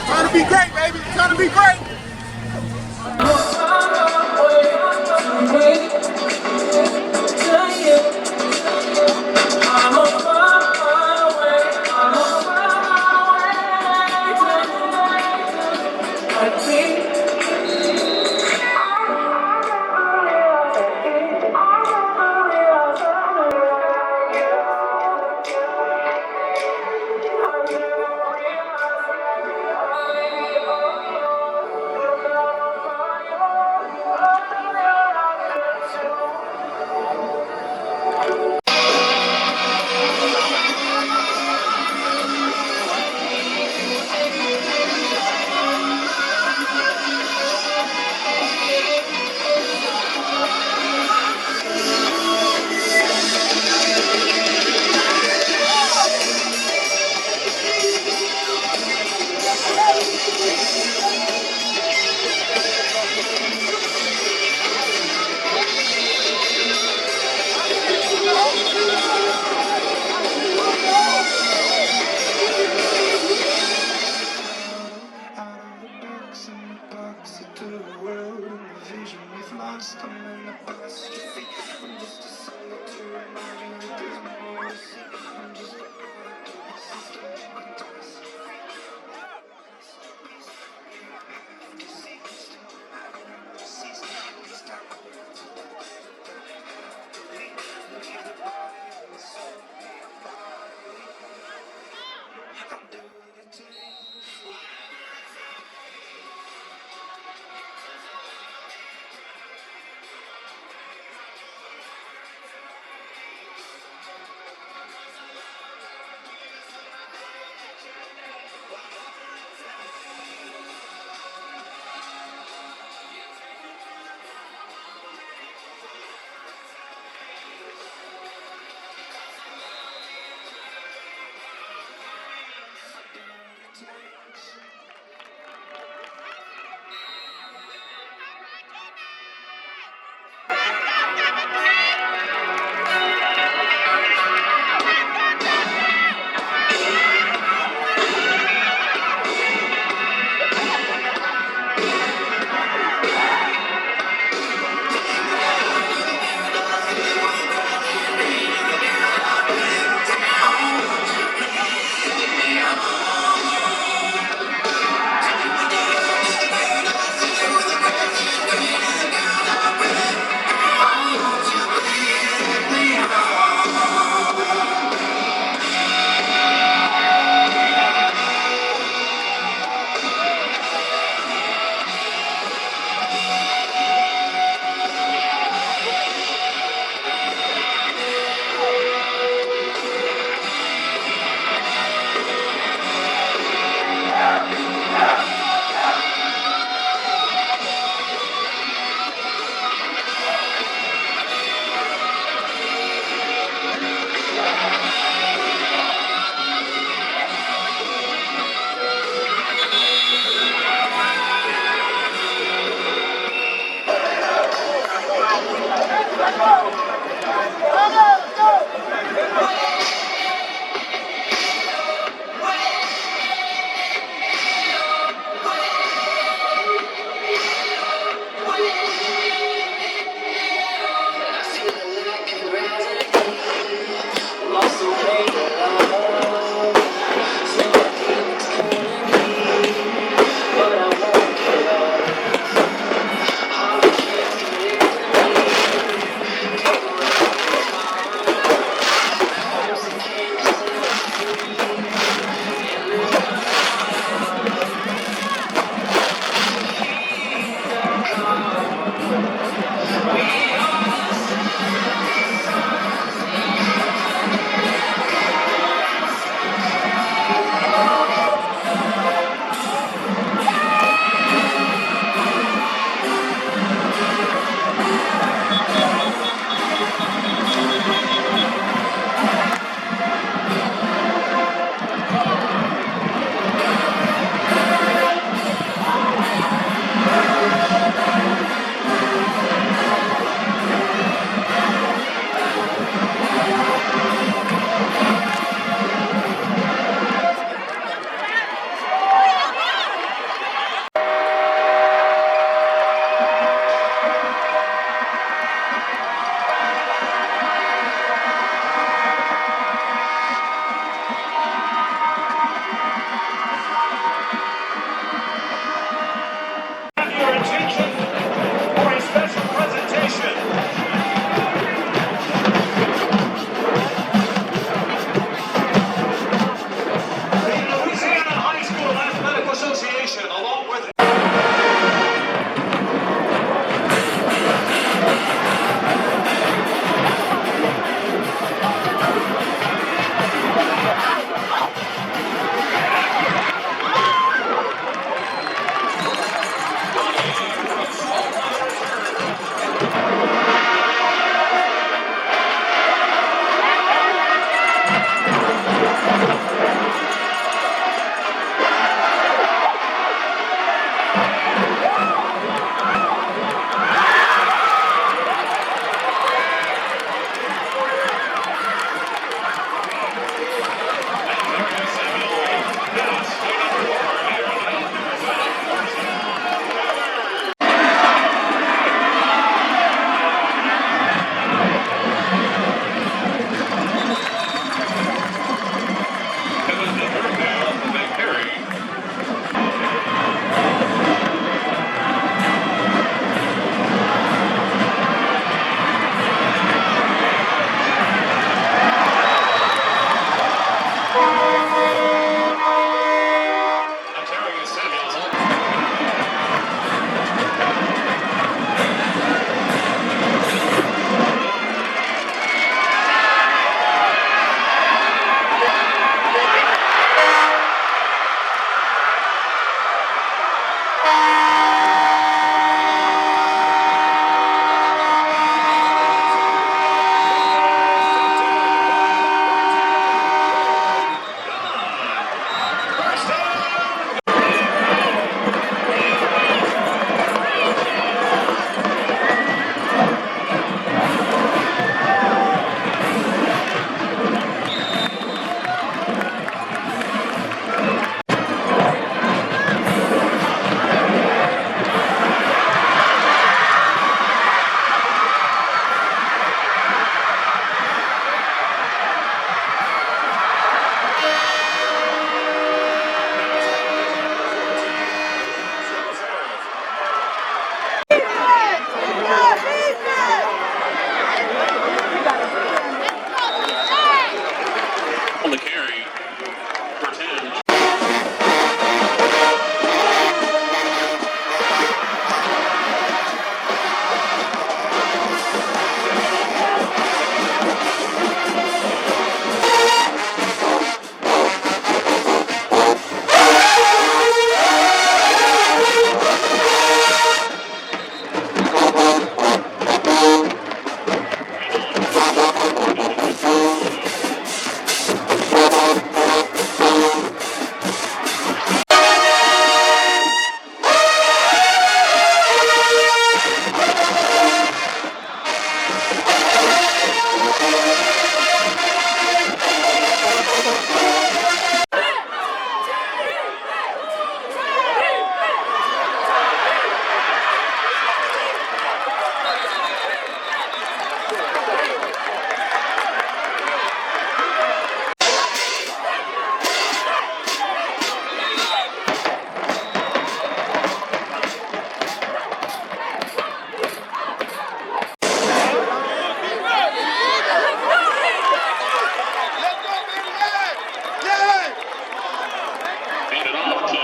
Trying to be great, baby. Trying to be great.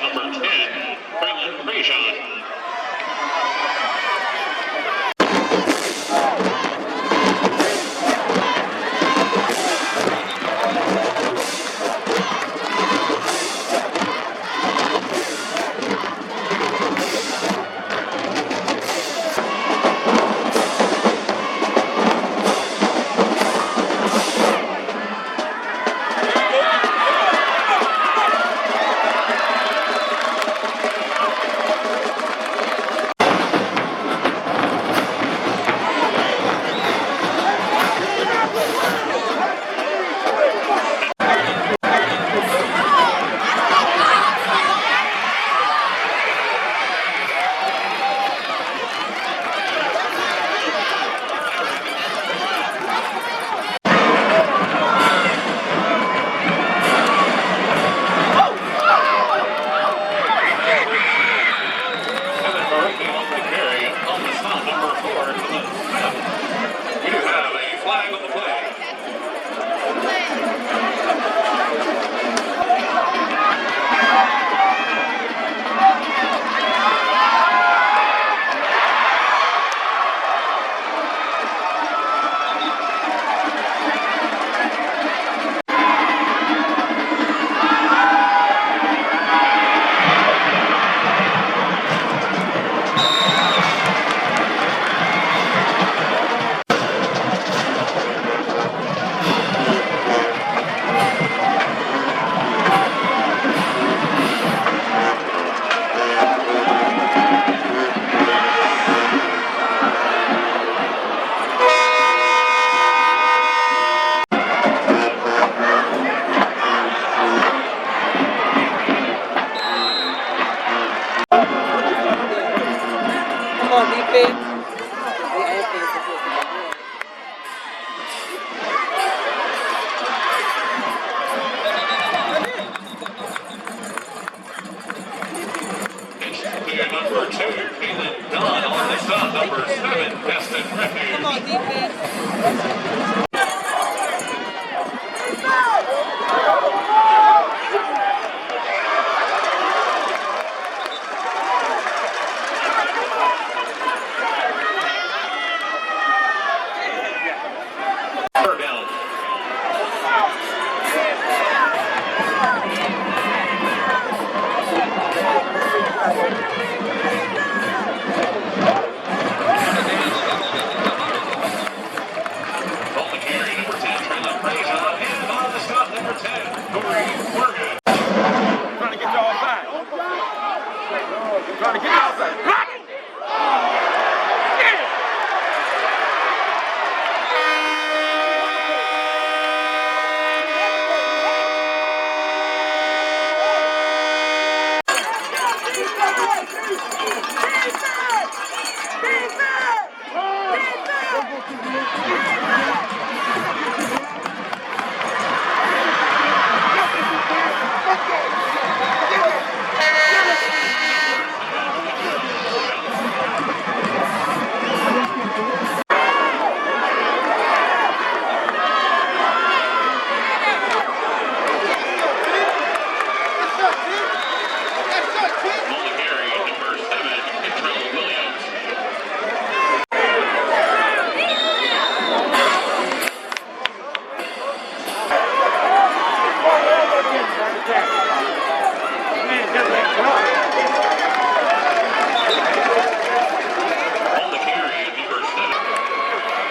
number 10, Preston. Number 2, Caitlin Dunn on the stop. Number 7, Preston Refuge. Come on, defense.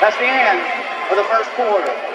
That's the end of the first quarter.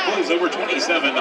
plays over 27.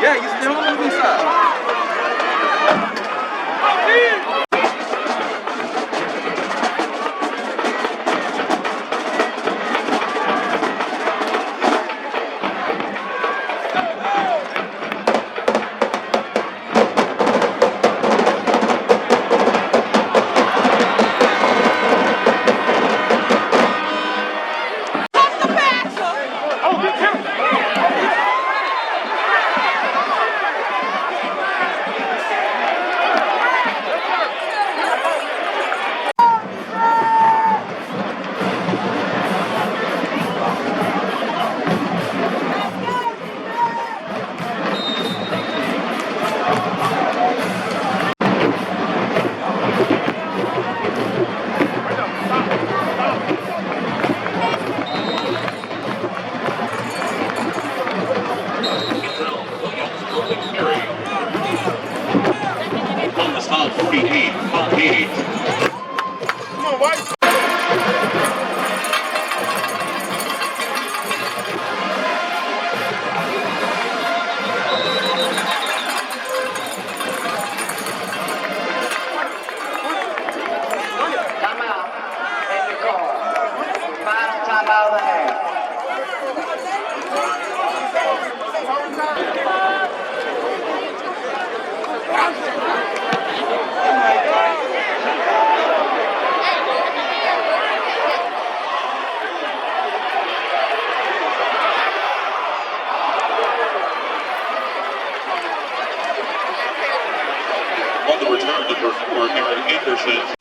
Yeah, you still on the inside. On the stop, 48, 48. Come on, White. Timeout. Edna Karr. Final timeout of the half. On the return, number 4, Aaron Anderson.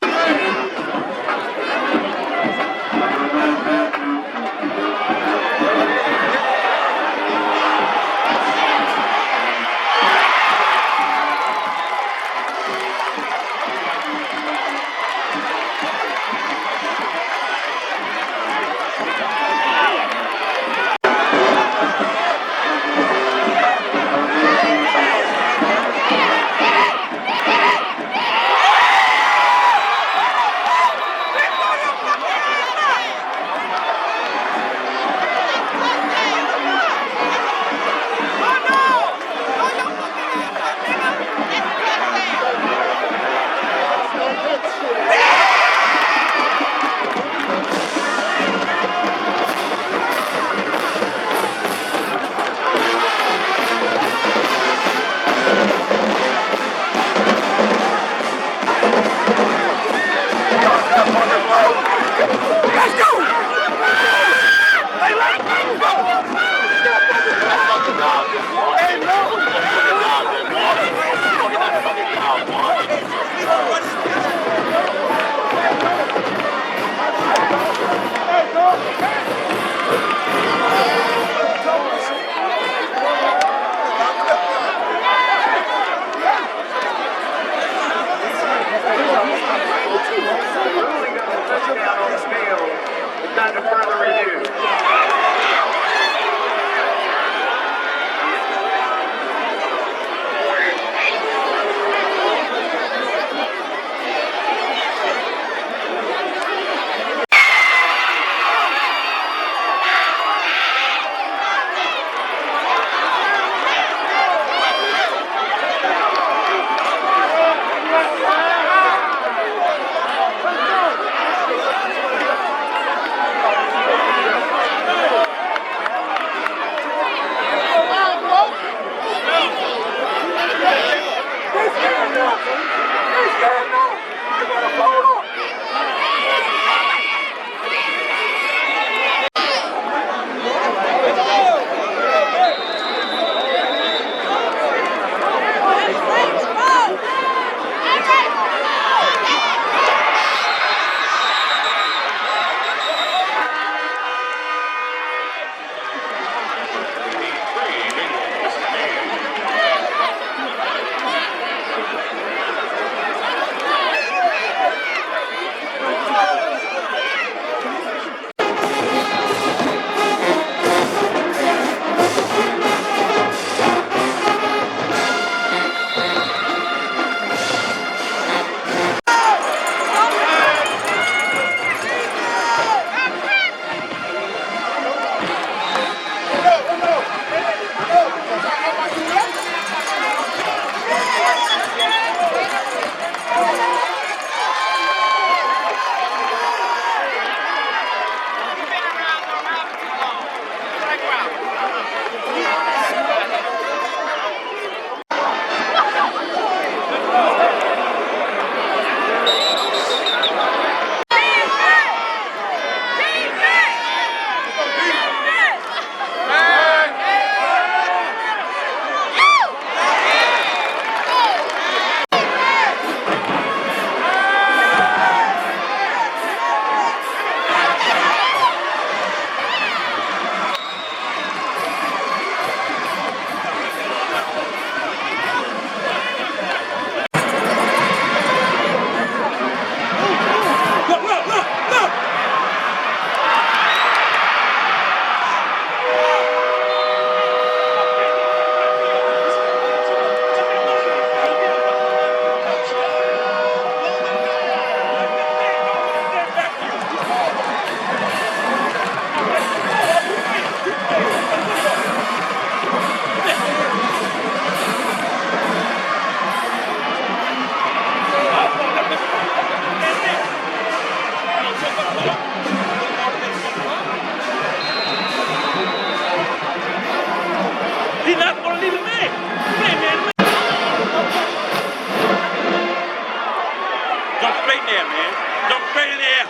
in there, man. Jump straight in the air.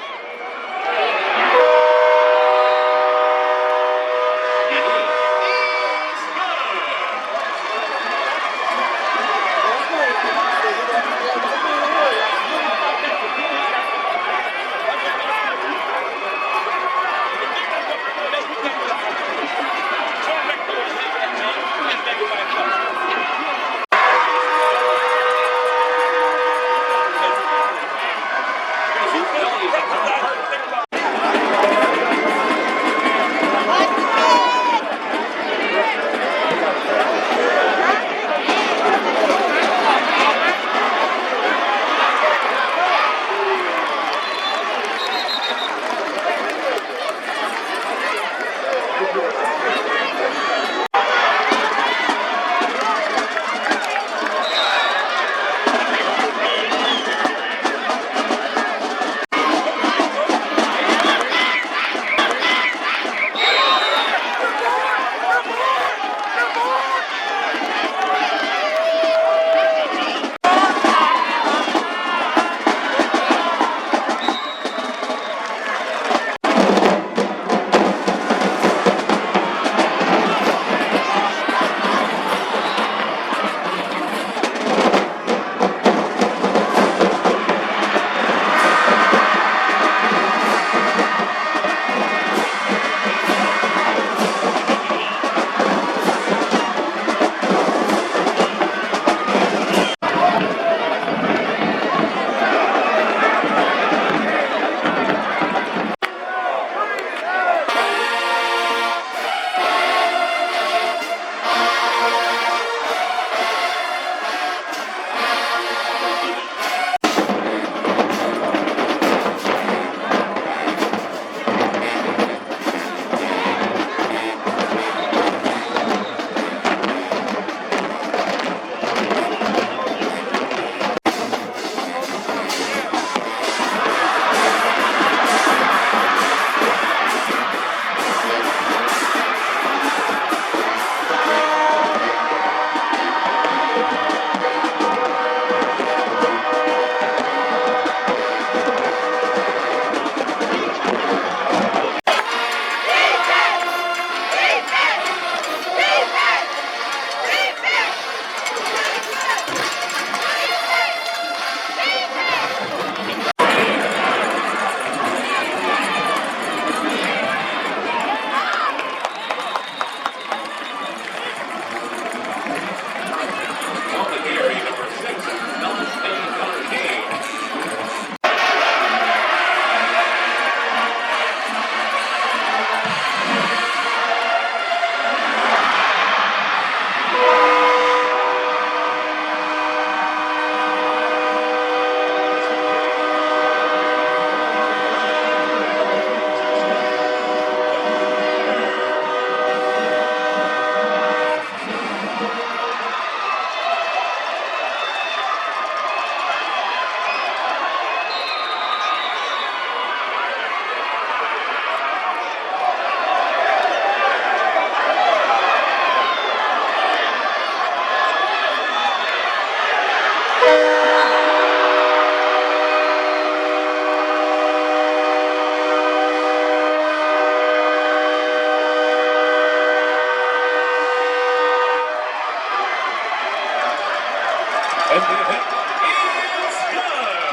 And the event is good.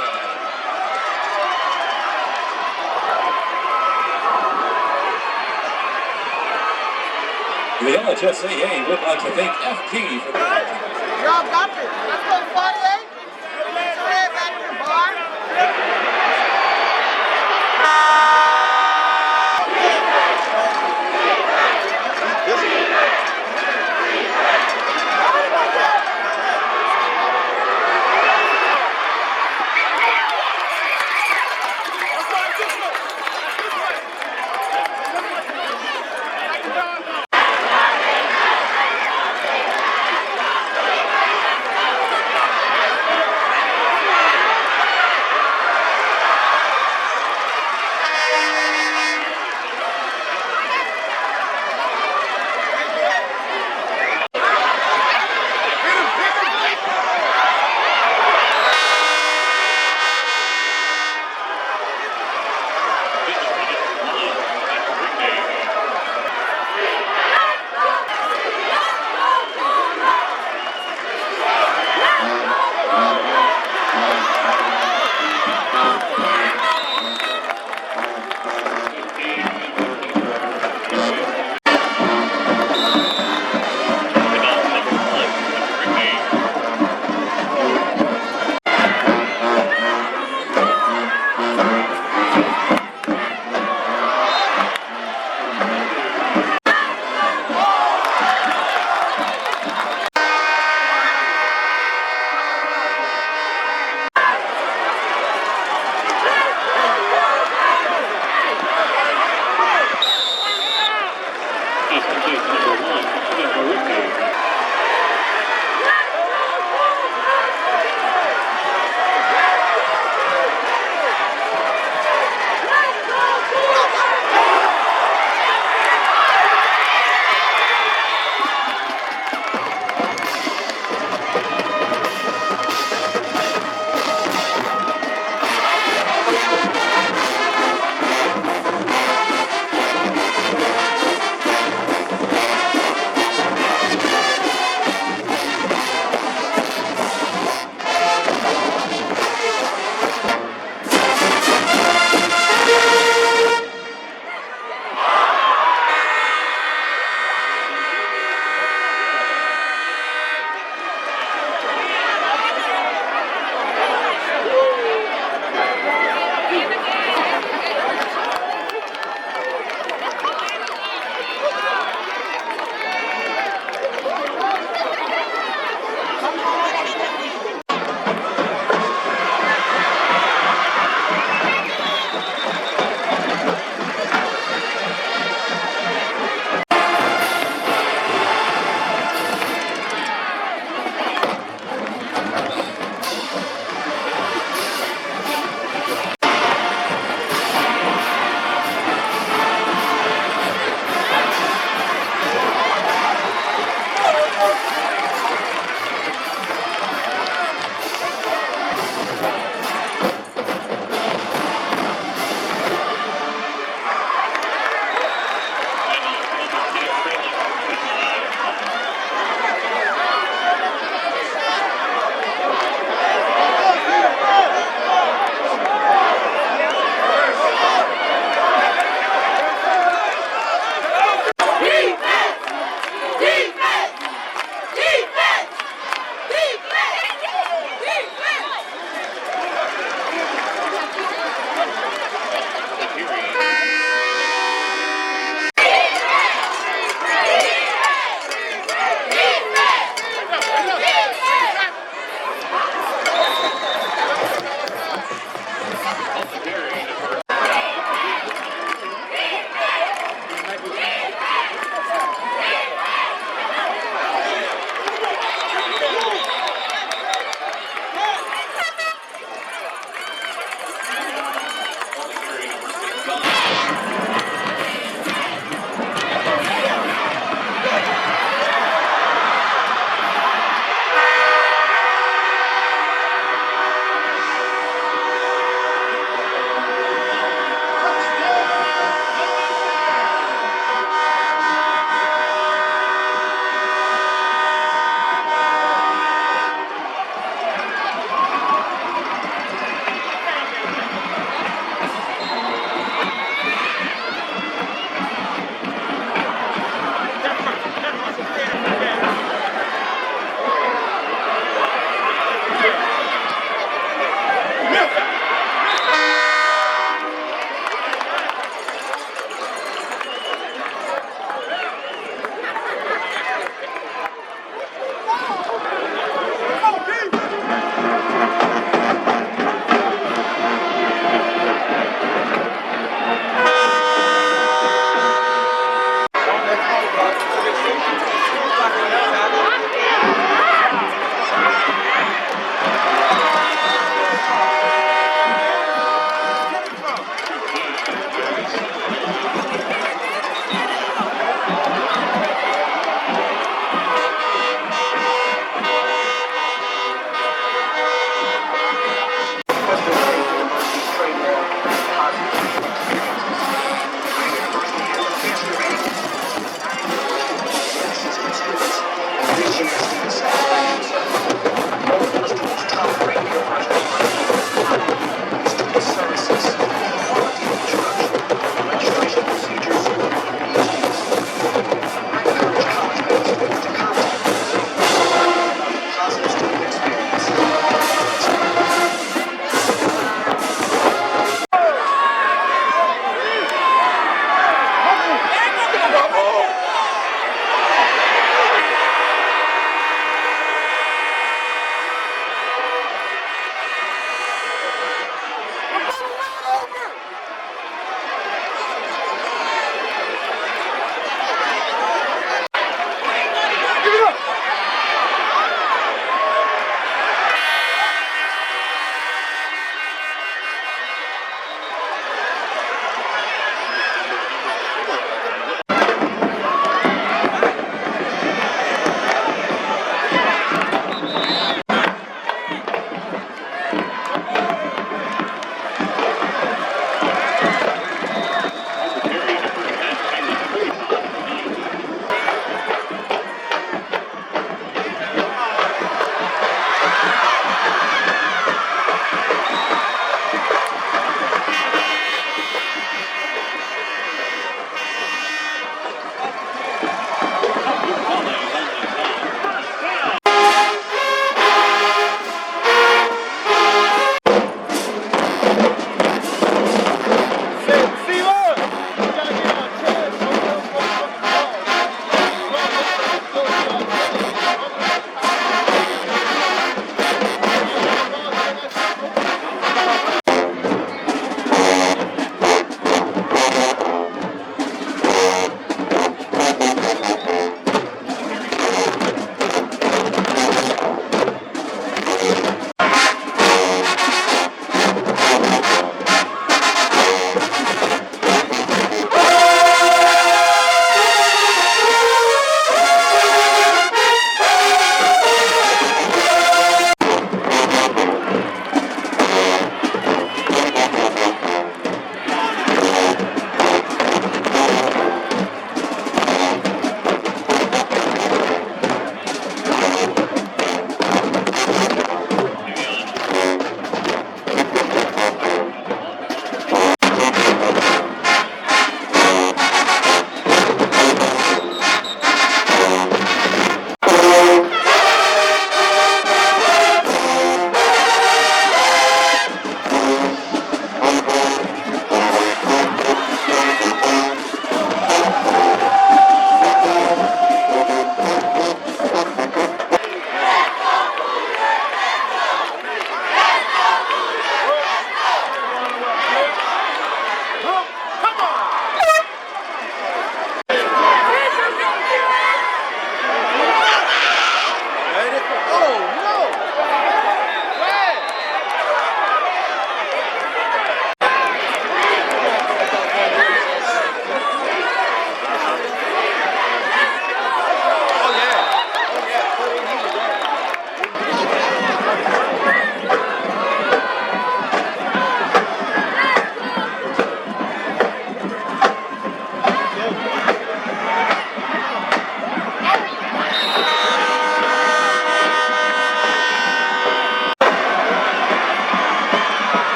The LHSAA would like to thank FT for the... Y'all got it. Let's go 48. Straight back to the bar.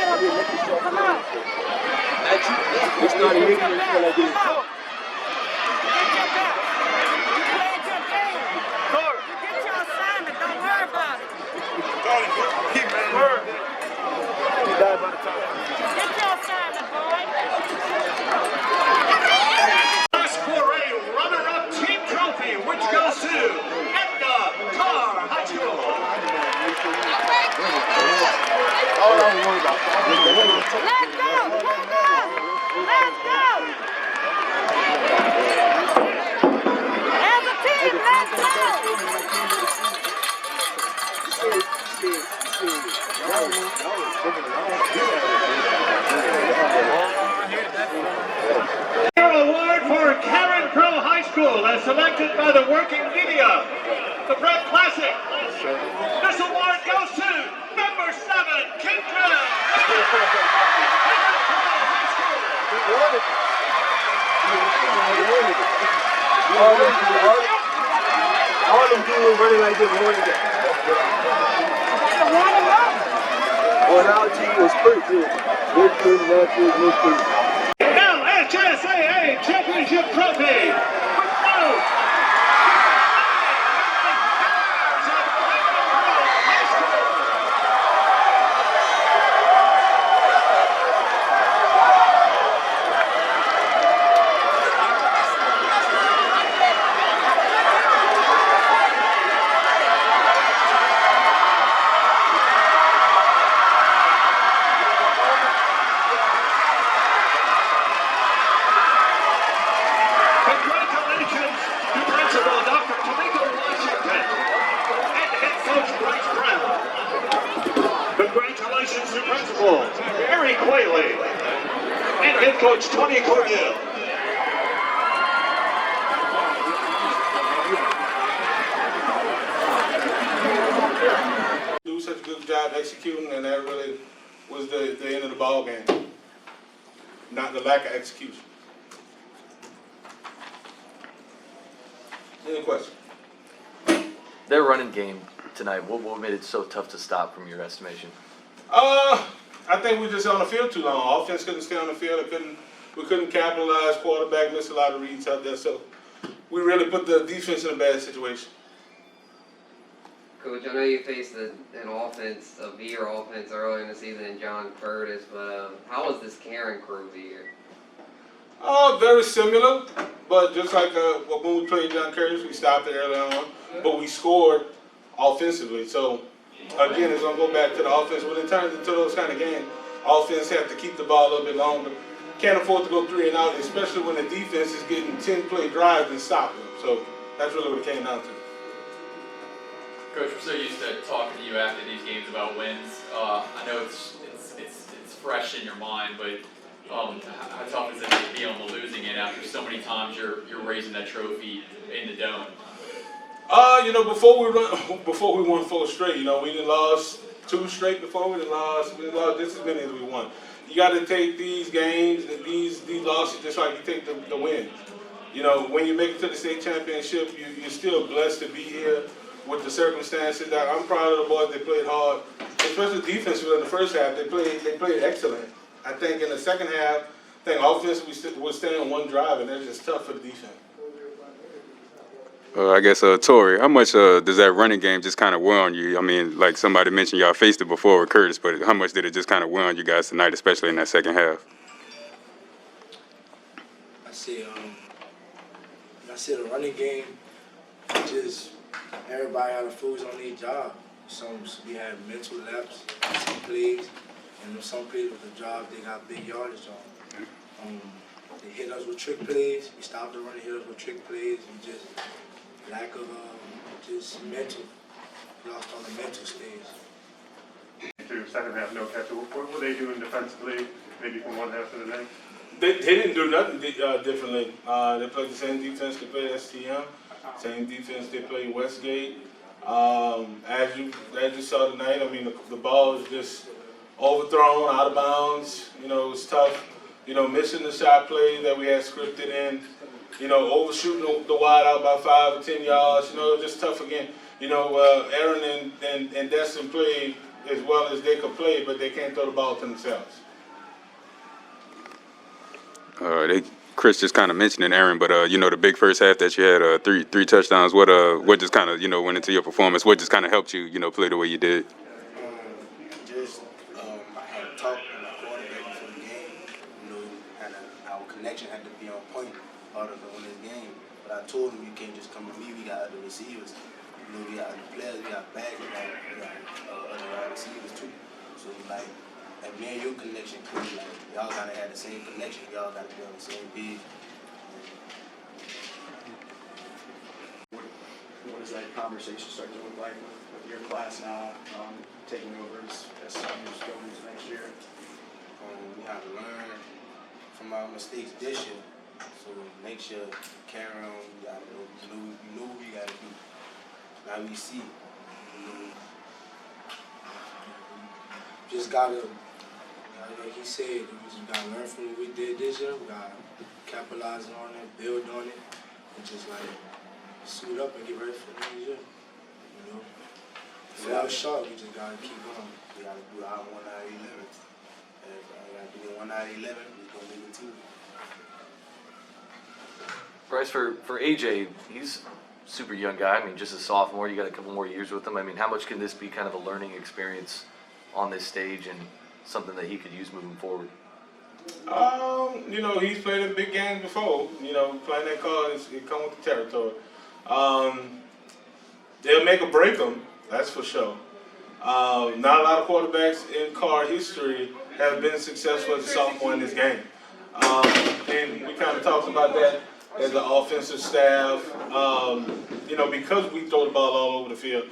Come on. We started making it feel like it. Class 4A runner-up team trophy, which goes to Edna Karr High School. All I'm worried about. Let's go! Cougars! Let's go! As a team, let's go! Award for Carencro High School as selected by the Working Media. The Prep Classic. This award goes to number 7, Carencro High School. All them people running like this wanted that. Well, our team was pretty good. Good, natural, good, good. Now, HSAA Championship Trophy. Congratulations to Principal Mary Quayle and Head Coach Tony Cordial. Do such a good job executing, and that really was the end of the ball game. Not the lack of execution. Any questions? Their running game tonight, what made it so tough to stop from your estimation? I think we were just on the field too long. Offense couldn't stay on the field. We couldn't capitalize. Quarterback missed a lot of reads out there. So we really put the defense in a bad situation. Coach, I know you faced an offense, a V-year offense earlier in the season in John Curtis, but how was this Carencro V-year? Very similar, but just like when we played John Curtis, we stopped it early on, but we scored offensively. So again, it's going to go back to the offense. When it turns into those kind of games, offense have to keep the ball a little bit longer. Can't afford to go 3 and out, especially when the defense is getting 10-play drives and stopping them. So that's really what it came down to. Coach, we're so used to talking to you after these games about wins. I know it's fresh in your mind, but how tough is it to be on the losing end after so many times you're raising that trophy in the dome? Before we won 4 straight, we done lost 2 straight before. We done lost just as many as we won. You got to take these games and these losses just like you take the wins. When you make it to the state championship, you're still blessed to be here with the circumstances. I'm proud of the boys. They played hard, especially defensively in the first half. They played excellent. I think in the second half, offense we stay on one drive, and that's just tough for the defense. I guess, Tori, how much does that running game just kind of wear on you? I mean, like somebody mentioned, y'all faced it before with Curtis, but how much did it just kind of wear on you guys tonight, especially in that second half? I see the running game, just everybody had to focus on their job. We had mental laps, some plays, and some plays with the job they got big yardage on. They hit us with trick plays. We stopped the run and hit us with trick plays, and just lack of just mental. Lost on the mental stage. Second half, no catch. What were they doing defensively, maybe from one half to the next? They didn't do nothing differently. They played the same defense they played STM, same defense they played Westgate. As you saw tonight, I mean the ball was just overthrown, out of bounds. It was tough. Missing the shot play that we had scripted in. Overshooting the wide out by 5 or 10 yards. Just tough again. Aaron and Destin played as well as they could play, but they can't throw the ball to themselves. Chris just kind of mentioned Aaron, but the big first half that you had, three touchdowns. What just kind of went into your performance? What just kind of helped you play the way you did? I had a talk with my quarterback before the game. Our connection had to be on point part of on this game. But I told him, you can't just come to me. We got other receivers. We got other players. We got bags. We got other wide receivers too. So like me and your connection, y'all gotta have the same connection. Y'all gotta be on the same page. What does that conversation start to look like with your class now, taking over as seniors going into next year? We have to learn from our mistakes this year. So next year, carry on. You know what you gotta do. Now we see. Just gotta, like he said, we just gotta learn from what we did this year. We gotta capitalize on it, build on it, and just like suit up and get ready for the next year. So our shot, we just gotta keep going. We gotta do our 1 out of 11. And if I gotta do the 1 out of 11, we're gonna make the team. Bryce, for AJ, he's a super young guy. I mean, just a sophomore. You got a couple more years with him. I mean, how much can this be kind of a learning experience on this stage and something that he could use moving forward? He's played in big games before. Playing that card, it comes with the territory. They'll make or break them, that's for sure. Not a lot of quarterbacks in Karr history have been successful as a sophomore in this game. And we kind of talked about that as an offensive staff. Because we throw the ball all over the field,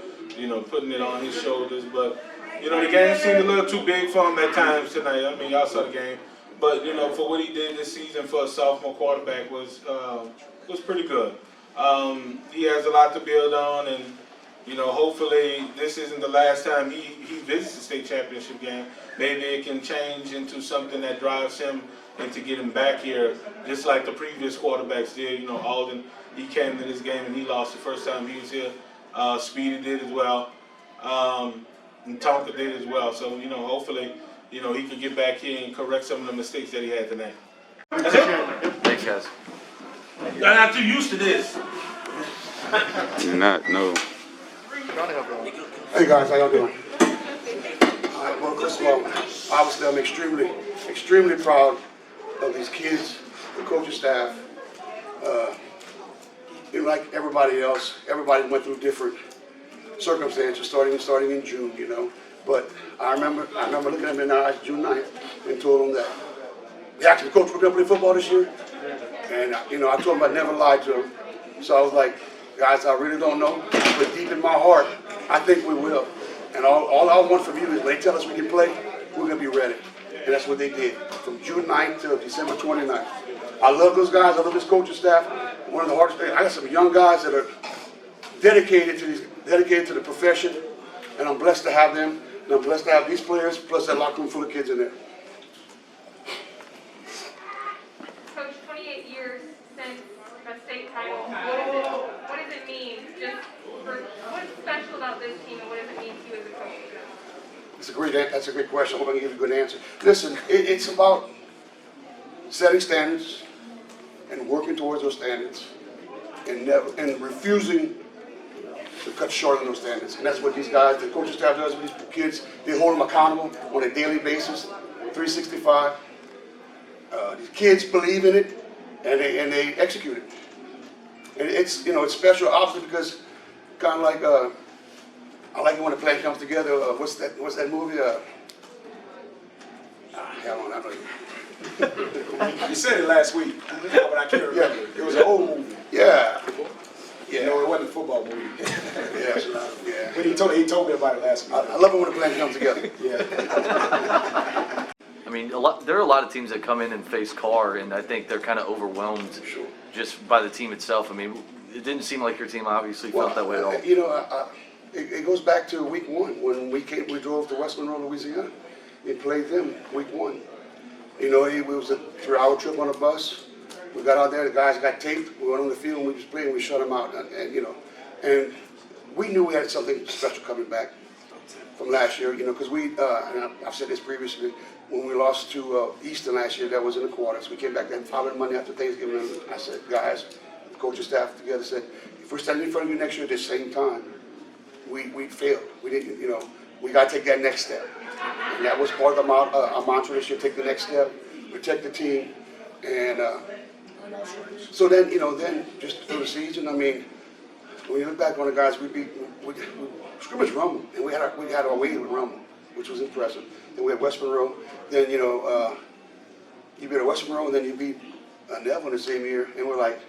putting it on his shoulders. But, the game seemed a little too big for him at times tonight. I mean, y'all saw the game. But, for what he did this season for a sophomore quarterback was pretty good. He has a lot to build on, and hopefully this isn't the last time he visits the state championship game. Maybe it can change into something that drives him and to get him back here, just like the previous quarterbacks did. Alden, he came to this game and he lost the first time he was here. Speedy did as well, and Tonka did as well. So hopefully he can get back here and correct some of the mistakes that he had tonight. That's it. Thanks, guys. You're not too used to this. You're not, no. Hey guys, how y'all doing? Well, first of all, obviously I'm extremely proud of these kids, the coaching staff. Like everybody else, everybody went through different circumstances, starting in June, But I remember looking at them in their eyes June 9th and told them that they actually, coach, we're going to play football this year. And I told them I never lied to them. So I was like, guys, I really don't know, but deep in my heart, I think we will. And all I want from you is when they tell us we can play, we're going to be ready. And that's what they did, from June 9th to December 29th. I love those guys. I love this coaching staff. One of the hardest things, I got some young guys that are dedicated to the profession, and I'm blessed to have them. And I'm blessed to have these players, plus that locker room full of kids in there. Coach, 28 years since the state title. What does it mean? What's special about this team, and what does it mean to you as a coach? That's a great question. I hope I can give you a good answer. Listen, it's about setting standards and working towards those standards, and refusing to cut short on those standards. And that's what these guys, the coaching staff does with these kids. They hold them accountable on a daily basis, 365. These kids believe in it, and they execute it. And it's special, obviously, because kind of like I like it when a plan comes together. What's that movie? Hell on, I know you. You said it last week, but I can't remember. Yeah. It was an old movie. Yeah. Yeah. No, it wasn't a football movie. Yeah. But he told me about it last week. I love it when a plan comes together. Yeah. I mean, there are a lot of teams that come in and face Karr, and I think they're kind of overwhelmed just by the team itself. I mean, it didn't seem like your team obviously felt that way at all. It goes back to week 1 when we drove to West Monroe, Louisiana, and played them week 1. It was a 3-hour trip on a bus. We got out there, the guys got taped. We went on the field and we just played and we shut them out. And we knew we had something special coming back. from last year, you know, because and I've said this previously, when we lost to Easton last year, that was in the quarters. We came back that following Monday after Thanksgiving, and I said, guys, the coaching staff together said, if we're standing in front of you next year at the same time, we failed. We didn't, you know, we got to take that next step. And that was part of our mantra this year, take the next step, protect the team, and so then, you know, then just through the season, I mean, when you look back on the guys, we scrimmage Rumble, and we had our way with Rumble, which was impressive. Then we had West Monroe. Then, you know, you beat a West Monroe, and then you beat Neville in the same year. And we're like,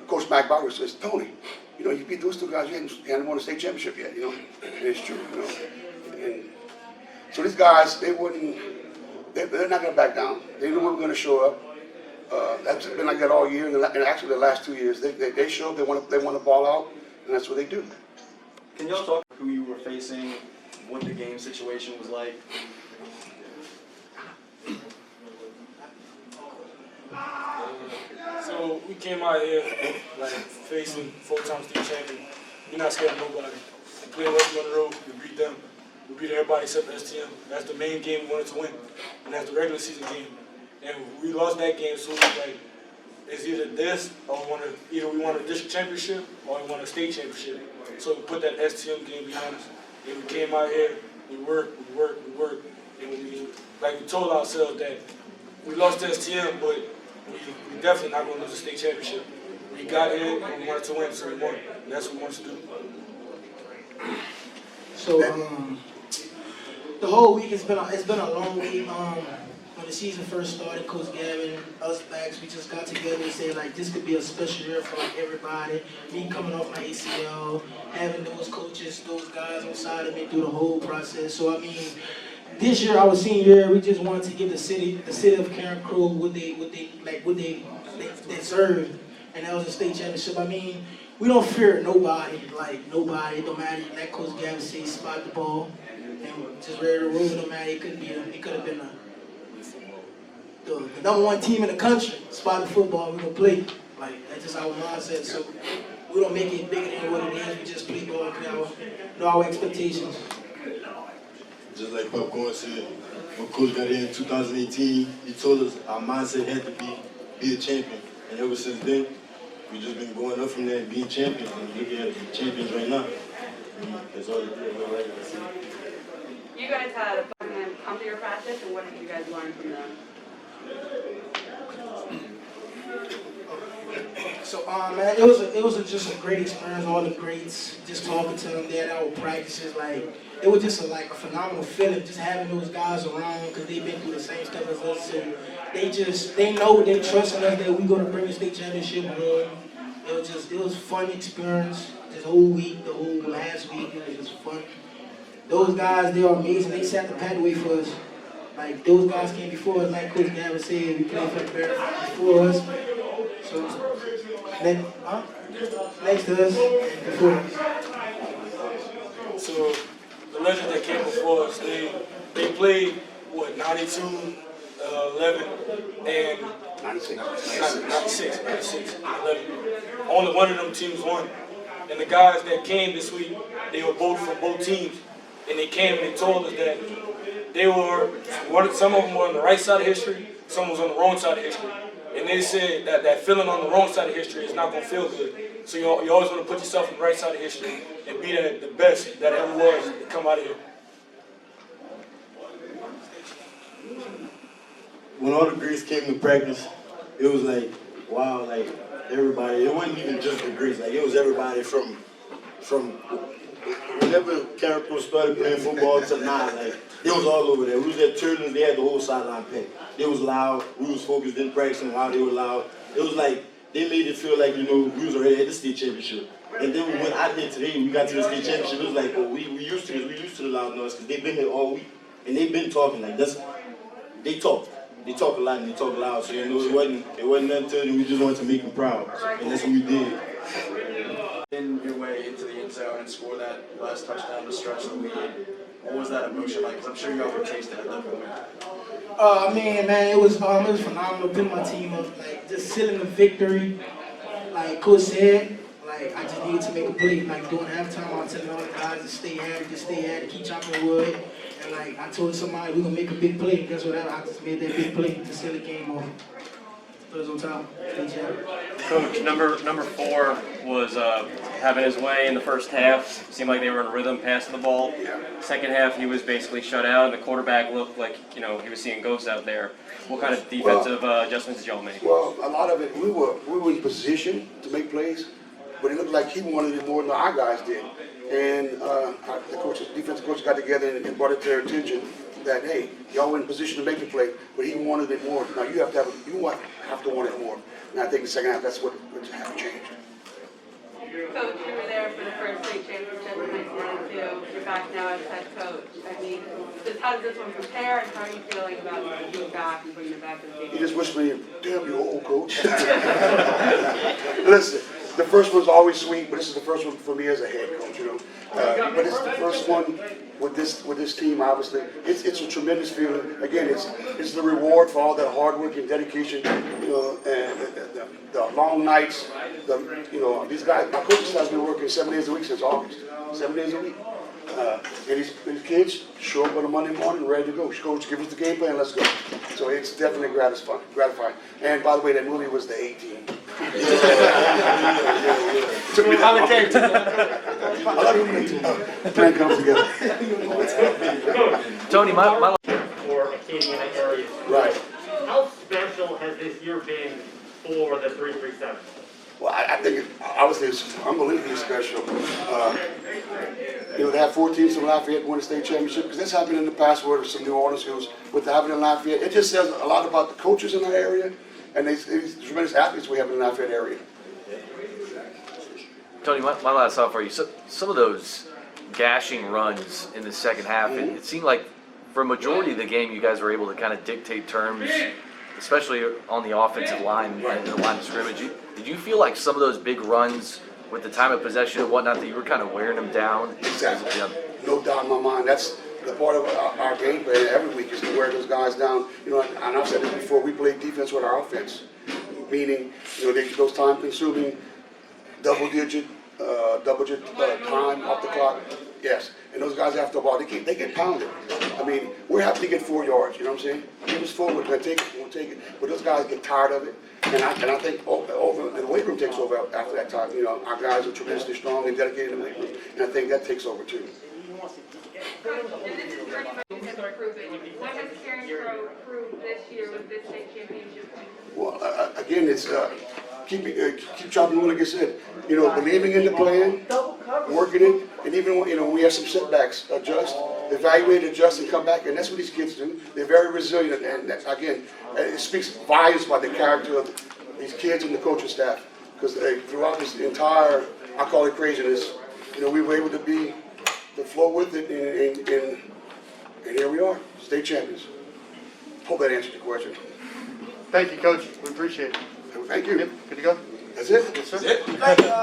Coach Mac Barber says, Tony, you know, you beat those two guys, you hadn't won a state championship yet, you know. And it's true, you know. And so these guys, they're not going to back down. They know we're going to show up. That's been like that all year, and actually the last 2 years, they show up, they want to ball out, and that's what they do. Can y'all talk who you were facing, what the game situation was like? So we came out here like facing full-time state champion. We're not scared of nobody. We played West Monroe, we beat them. We beat everybody except STM. That's the main game we wanted to win, and that's the regular season game. And we lost that game, so it's either this or either we won a district championship or we won a state championship. So we put that STM game behind us. And we came out here, we worked, and we told ourselves that we lost to STM, but we definitely not going to lose the state championship. We got here and we wanted to win, so we won. And that's what we wanted to do. So the whole week it's been a long week. When the season first started, Coach Gavin, us backs, we just got together and said like this could be a special year for like everybody. Me coming off my ACL, having those coaches, those guys on side of me through the whole process. So I mean, this year, our senior year, we just wanted to give the city of Carencro what they deserved, and that was a state championship. I mean, we don't fear nobody, it don't matter. Let Coach Gavin say spot the ball, and just ready to roll. No matter, it could have been the number one team in the country. Spot the football, we're gonna play. Like that's just our mindset. So we don't make it bigger than what it is. We just play ball and play our expectations. Just like Popcorn said, when Coach got in 2018, he told us our mindset had to be a champion. And ever since then, we've just been going up from there and being champions. And look at the champions right now. That's all right. You guys had a fun time come to your practice, and what did you guys learn from them? So man, it was just a great experience. All the greats, just talking to them there at our practices, it was just a phenomenal feeling, just having those guys around because they've been through the same stuff as us. So they know, they trust in us that we're gonna bring the state championship home. It was fun experience. This whole week, the whole last week, it was just fun. Those guys, they are amazing. They set the pathway for us. Those guys came before us, like Coach Gavin said, we played for the Bears before us. So, next to us and before us. So, the legends that came before us, they played, 92, 11, and 96, 11. Only one of them teams won. And the guys that came this week, they were both from both teams. And they came and they told us that some of them were on the right side of history, some was on the wrong side of history. And they said that feeling on the wrong side of history is not going to feel good. So you always want to put yourself on the right side of history and be the best that ever was to come out of here. When all the greats came to practice, it was like, wow, everybody, it wasn't even just the greats, it was everybody from whenever Carencro started playing football to now, it was all over there. We was at Turpin, they had the whole sideline packed. It was loud, we was focused in practicing while they were loud. It was like, they made it feel like, we was already at the state championship. And then we went out here today, we got to the state championship, it was like, we used to this, we used to the loud noise, because they've been here all week. And they've been talking, they talk. They talk a lot and they talk loud, so it wasn't nothing to them, we just wanted to make them proud. And that's what we did. In your way into the end zone and score that last touchdown to stretch the lead, what was that emotion like? Because I'm sure you all could taste it at that point. Man, it was phenomenal. Putting my team up, just sealing the victory. Like Coach said, like, I just needed to make a play. Like, during halftime, I was telling all the guys to stay at it, keep chopping wood. And, like, I told somebody, we're going to make a big play. Guess what? I just made that big play to seal the game off. Put us on top. Coach, number 4 was having his way in the first half. Seemed like they were in rhythm passing the ball. Second half, he was basically shut out, and the quarterback looked like, you know, he was seeing ghosts out there. What kind of defensive adjustments did y'all make? Well, a lot of it, we were in position to make plays, but it looked like he wanted it more than our guys did. And the defensive coach got together and brought it to their attention that, hey, y'all were in position to make the play, but he wanted it more. Now you have to want it more. And I think the second half, that's what have changed. Coach, you were there for the first state championship in 1992. You're back now as head coach. I mean, how does this one compare, and how are you feeling about being back and bringing it back to the game? He just wished me, damn you old coach. Listen, the first one's always sweet, but this is the first one for me as a head coach, you know. But it's the first one with this team, obviously. It's a tremendous feeling. Again, it's the reward for all that hard work and dedication, you know, and the long nights. These guys, my coaching staff's been working 7 days a week since August. 7 days a week. And these kids show up on a Monday morning ready to go. Coach, give us the game plan, let's go. So it's definitely gratifying. And by the way, that movie was the 18. Took me how it came. I love you. Plan comes together. Tony, my for Acadian area. Right. How special has this year been for the 337? Well, I think obviously it's unbelievably special. To have 4 teams from Lafayette win a state championship, because that's happened in the past where some New Orleans schools with having in Lafayette. It just says a lot about the coaches in that area and these tremendous athletes we have in the Lafayette area. Tony, my last thought for you. So, some of those gashing runs in the second half, it seemed like for a majority of the game, you guys were able to kind of dictate terms, especially on the offensive line and the line of scrimmage. Did you feel like some of those big runs with the time of possession and whatnot that you were kind of wearing them down? Exactly. No doubt in my mind. That's the part of our game plan every week is to wear those guys down. You know, and I've said it before, we play defense with our offense. Meaning, those time-consuming double-digit time off the clock. Yes. And those guys after a while, they get pounded. I mean, we're happy to get 4 yards, you know what I'm saying? Give us 4, we're going to take it, we'll take it. But those guys get tired of it. And I think the weight room takes over after that time. You know, our guys are tremendously strong and dedicated in the weight room. And I think that takes over too. And this is pretty much improving. What has Carencro proved this year with this state championship? Well, again, it's keep chopping wood, like I said. Believing in the plan, working it, and even when we have some setbacks, adjust, evaluate, adjust, and come back. And that's what these kids do. They're very resilient, and again, it speaks volumes about the character of these kids and the coaching staff. Because throughout this entire, I call it craziness, we were able to flow with it, and here we are, state champions. Hope that answered your question. Thank you, Coach. We appreciate it. Thank you. Yep. Good to go? That's it. Yes, sir.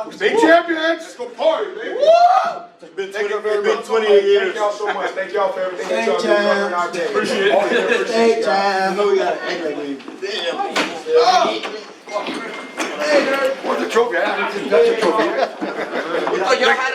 We're state champions. Let's go party, baby. Woo! Thank you very much. 28 years. Thank y'all so much. Thank y'all for everything that y'all Thank do covering our day. Appreciate it. Hey, Jam. I know we gotta act like we. What's the trophy? I haven't touched the trophy yet. Oh, y'all had